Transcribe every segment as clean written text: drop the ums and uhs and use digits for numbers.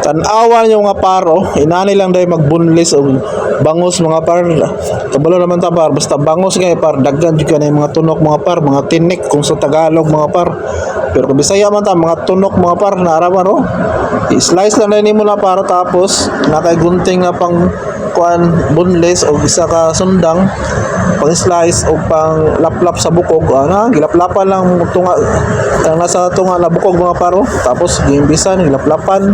Tanawan yung mga paro, inani lang dahil magbunlis o bangus mga par. Kabalo naman ta par, basta bangus kay par, daggan jud kanay mga tunok mga par, mga tinik kung sa Tagalog mga par. Pero kung Bisaya man ta, mga tunok mga par, naaraman no. I-slice lang na nimo na para tapos nakay gunting nga pang kuan bunlis o isa ka sundang pang slice o pang laplap sa bukog ana gilaplapan lang tunga ang nasa tunga na bukog mga paro tapos gimbisan gilaplapan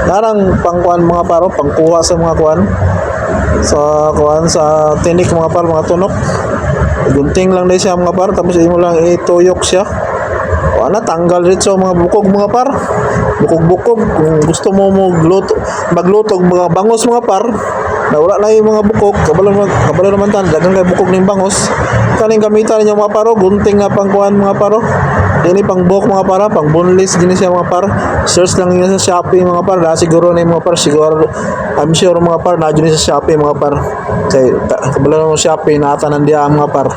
narang pang kuan mga paro pangkuha sa mga kuan sa tinik mga paro mga tunok gunting lang din siya mga paro tapos imo lang ituyok siya o ana tanggal ritso mga bukog mga par bukog-bukog kung gusto mo magluto mga bangos mga par na wala na yung mga bukog kabalo naman tan dagang kay bukog ning bangos kaning gamitan ninyo mga paro gunting nga pang kuan mga paro ini pang buhok mga para pang boneless gini siya mga par search lang niyo sa Shopee mga par na siguro na yung mga par siguro I'm sure mga par na dyan sa Shopee mga par kay kabalo na Shopee na tanan dia mga par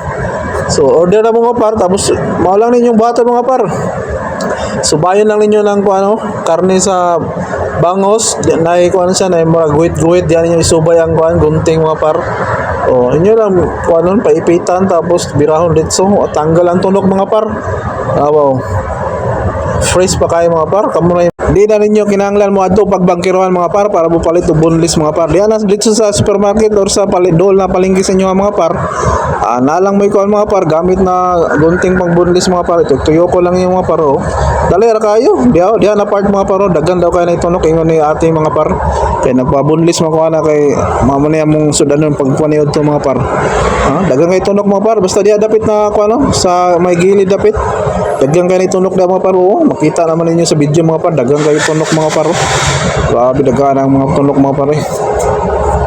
so order na mga par tapos mao lang ninyong bato mga par subayan lang ninyo ng karne sa bangos na kuan siya na mga guhit-guhit diyan niyo isubay ang kuan gunting mga par o inyo lang kuan paipitan tapos birahon ditso at tanggal ang tunok mga par wow fresh pa kayo mga par kamo na di na ninyo kinahanglan mo adto pagbangkirohan mga par para bupalit og boneless mga par diyan dito sa supermarket or sa palidol na palengke sa inyo mga par na lang may kuan mga par gamit na gunting pang boneless mga par tuyo ko lang yung mga par dali ra kayo diha na part mga par daghan daw kay na itunok ingon ni ate mga par kay nagpa-boneless man ko ana kay mamo na mong sudanon pagpaniod to mga par daghan kay tunok mga par basta diha dapit na kuan sa may gilid dapit daghan kay na tunok da mga par makita naman ninyo sa video mga par daghan kay tunok mga par grabe daghan ang mga tunok mga par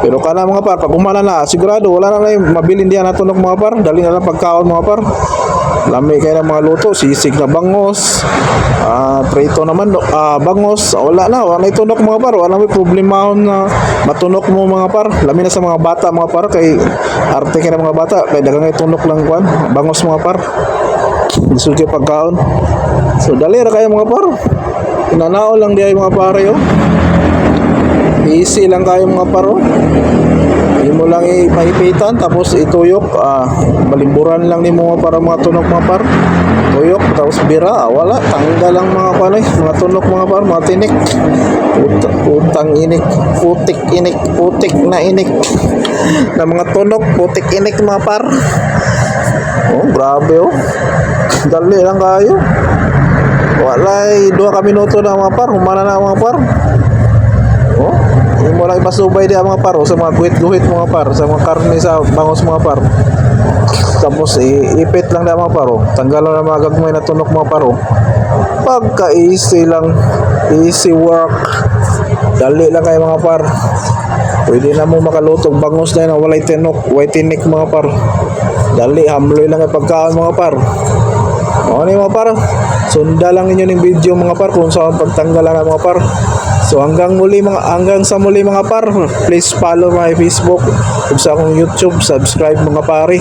pero kana mga par pag umana na sigurado wala na mabilin diyan na tunok mga par dali na lang pagkaon mga par lami kay na mga luto sisig na bangos prito naman bangos wala na tunok mga par wala may problema na matunok mo mga par lami na sa mga bata mga par kay arte kay na mga bata kay dagang kay tunok lang kuan bangos mga par gusto kay pagkaon so dali ra kayo mga par nanao lang diay mga pare easy lang kayo mga paro hindi mo lang ipaipitan tapos ituyok balimburan lang ni mo para mga tunok mga par tuyok tapos bira wala tanggal lang mga kanay mga tunok mga par mga tinik utang inik putik na inik na mga tunok putik inik mga par grabe dali lang kayo walay 2 ka minuto na mga par humana na mga par hindi mo lang ipasubay di mga par sa mga guhit-guhit mga par sa mga karne sa bangos mga par tapos ipit lang na mga par tanggal lang na mga gagmay na tunok mga par pagka easy lang easy work dali lang kayo mga par pwede na mo makalutog bangos na yun walay tinok white tinik mga par dali hamloy lang kayo pagkaon mga par ano yung mga par sunda lang ninyo ng video mga par kung saan pagtanggal lang mga par so hanggang sa muli mga par please follow my Facebook ug sa akong YouTube subscribe mga pare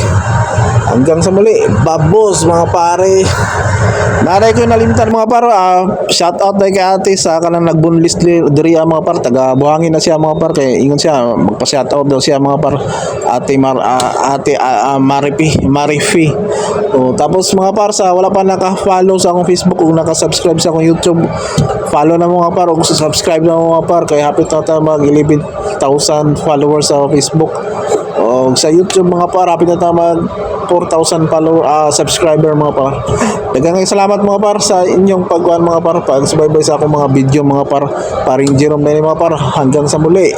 hanggang sa muli babos mga pare naray ko nalimtan mga par shout out kay ate sa kanang nagbunlis diri mga par taga buhangin na siya mga par kay ingon siya magpa shout out daw siya mga par ate Marifi tapos mga par sa wala pa naka-follow sa akong Facebook ug naka-subscribe sa akong YouTube follow na mga par ug subscribe na mga par kay happy na ta mag 11,000 followers sa Facebook o sa YouTube mga par happy na ta mag 4,000 subscriber mga par daghang salamat mga par sa inyong pagkuhan mga par pagsubaybay sa akong mga video mga par paring Jerome na mga par hanggang sa muli.